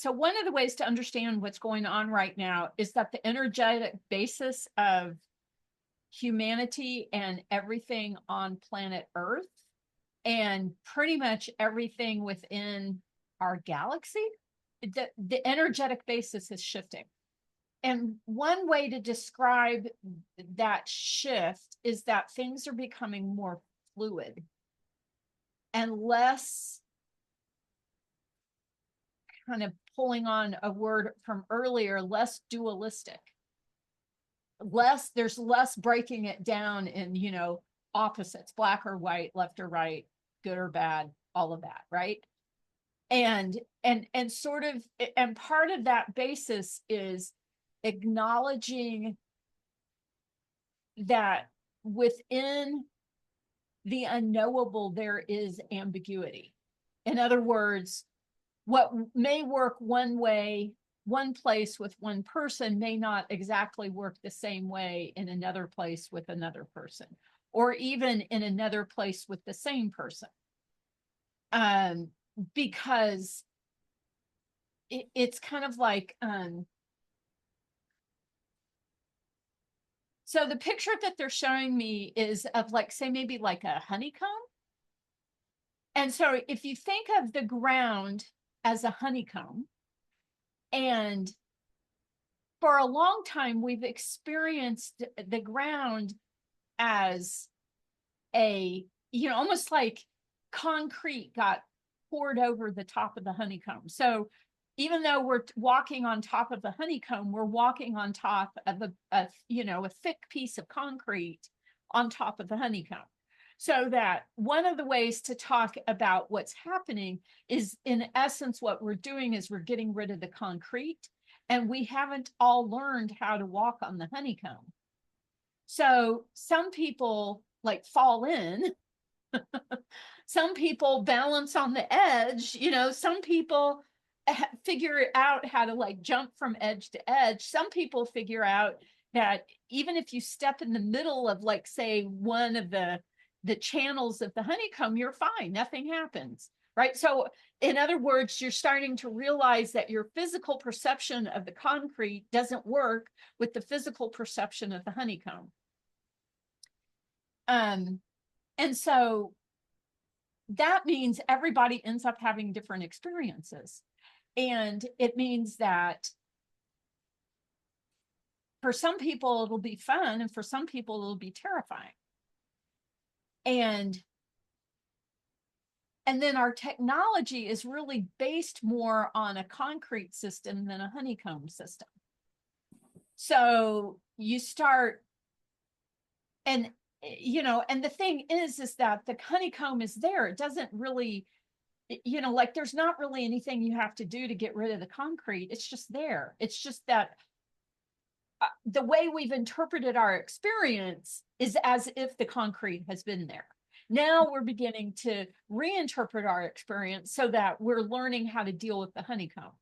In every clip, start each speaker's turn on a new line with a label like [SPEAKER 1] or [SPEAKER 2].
[SPEAKER 1] so one of the ways to understand what's going on right now is that the energetic basis of humanity and everything on planet Earth and pretty much everything within our galaxy, the energetic basis is shifting. And one way to describe that shift is that things are becoming more fluid and less, kind of pulling on a word from earlier, less dualistic. There's less breaking it down in, opposites, black or white, left or right, good or bad, all of that, right? And sort of, and part of that basis is acknowledging that within the unknowable there is ambiguity. In other words, what may work one way, one place with one person may not exactly work the same way in another place with another person, or even in another place with the same person. Because it's kind of like, so the picture that they're showing me is of, like, say maybe like a honeycomb. And so if you think of the ground as a honeycomb, and for a long time we've experienced the ground as a, almost like concrete got poured over the top of the honeycomb. So even though we're walking on top of the honeycomb, we're walking on top of a thick piece of concrete on top of the honeycomb. So that one of the ways to talk about what's happening is, in essence, what we're doing is we're getting rid of the concrete, and we haven't all learned how to walk on the honeycomb. So some people like fall in, some people balance on the edge, some people figure out how to like jump from edge to edge. Some people figure out that even if you step in the middle of, like, say, one of the channels of the honeycomb, you're fine, nothing happens, right? So in other words, you're starting to realize that your physical perception of the concrete doesn't work with the physical perception of the honeycomb. And so that means everybody ends up having different experiences. And it means that for some people it'll be fun, and for some people it'll be terrifying. And then our technology is really based more on a concrete system than a honeycomb system. So you start, and and the thing is that the honeycomb is there. It doesn't really, like, there's not really anything you have to do to get rid of the concrete. It's just there. It's just that the way we've interpreted our experience is as if the concrete has been there. Now we're beginning to reinterpret our experience so that we're learning how to deal with the honeycomb.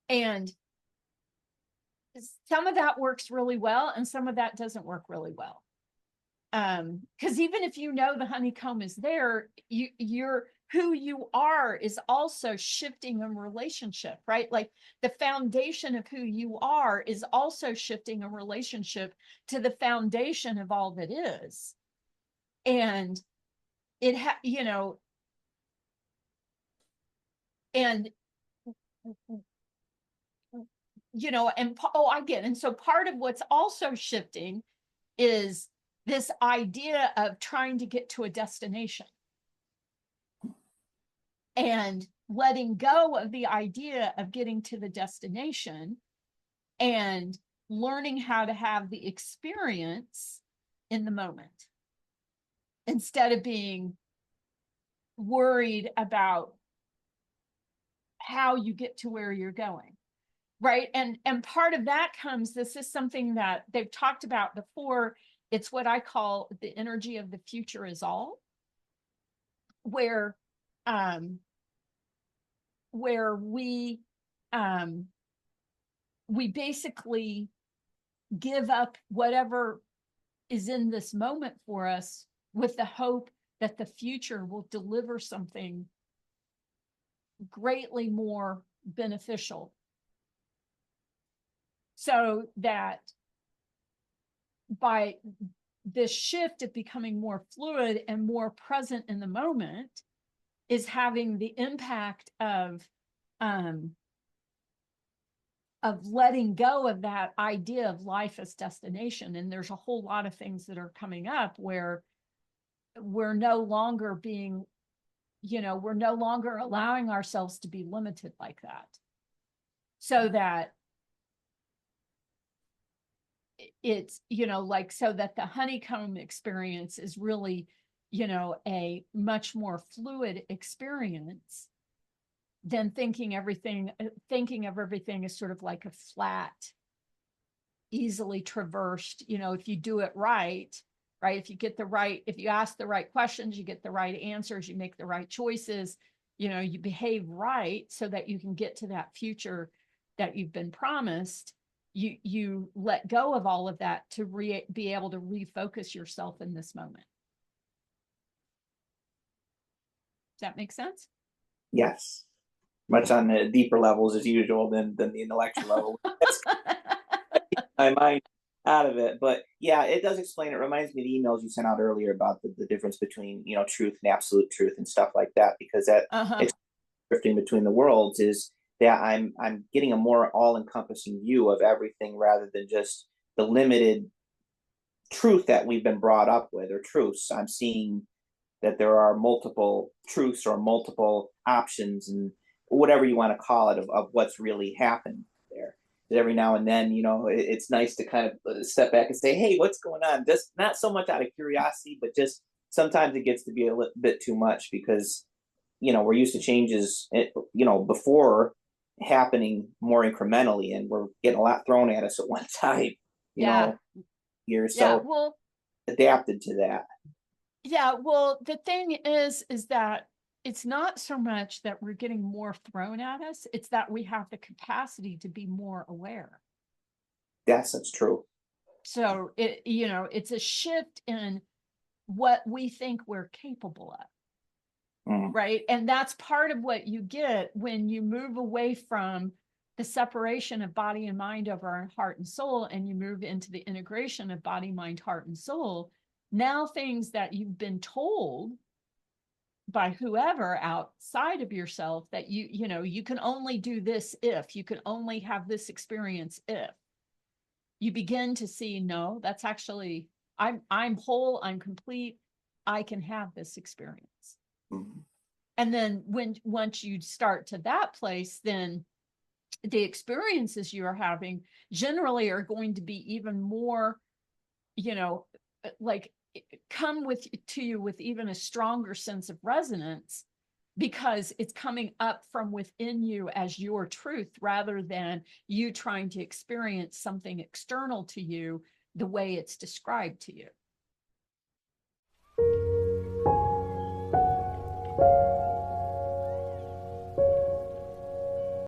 [SPEAKER 1] And some of that works really well, and some of that doesn't work really well. Because even if the honeycomb is there, you're who you are is also shifting in relationship, right? Like the foundation of who you are is also shifting in relationship to the foundation of all that is. And it and I get it. And so part of what's also shifting is this idea of trying to get to a destination and letting go of the idea of getting to the destination and learning how to have the experience in the moment instead of being worried about how you get to where you're going. Right. And part of that comes, this is something that they've talked about before. It's what I call the energy of the future is all, where we basically give up whatever is in this moment for us with the hope that the future will deliver something greatly more beneficial. So that by this shift of becoming more fluid and more present in the moment is having the impact of letting go of that idea of life as destination. And there's a whole lot of things that are coming up where we're no longer being, we're no longer allowing ourselves to be limited like that. So that it's, so that the honeycomb experience is really, a much more fluid experience than thinking of everything as sort of like a flat, easily traversed, if you do it right, if you ask the right questions, you get the right answers, you make the right choices, you behave right so that you can get to that future that you've been promised. You let go of all of that to be able to refocus yourself in this moment. Does that make sense?
[SPEAKER 2] Yes. Much on the deeper levels as usual than the intellectual level. That's my mind out of it. But yeah, it does explain. It reminds me of the emails you sent out earlier about the difference between, truth and absolute truth and stuff like that, because that drifting between the worlds is that I'm getting a more all-encompassing view of everything rather than just the limited truth that we've been brought up with, or truths. I'm seeing that there are multiple truths or multiple options and whatever you want to call it of what's really happened there. But every now and then, it's nice to kind of step back and say, hey, what's going on? Just not so much out of curiosity, but just sometimes it gets to be a little bit too much because, we're used to changes, before happening more incrementally, and we're getting a lot thrown at us at one time, you're so adapted to that.
[SPEAKER 1] Yeah, well, the thing is that it's not so much that we're getting more thrown at us, it's that we have the capacity to be more aware.
[SPEAKER 2] Yes, that's true.
[SPEAKER 1] So it's a shift in what we think we're capable of. Right. And that's part of what you get when you move away from the separation of body and mind over heart and soul, and you move into the integration of body, mind, heart, and soul. Now, things that you've been told by whoever outside of yourself that you can only do this if, you can only have this experience if, you begin to see, no, that's actually, I'm whole, I'm complete, I can have this experience. And then once you start to that place, then the experiences you are having generally are going to be even more, like come to you with even a stronger sense of resonance, because it's coming up from within you as your truth, rather than you trying to experience something external to you the way it's described to you.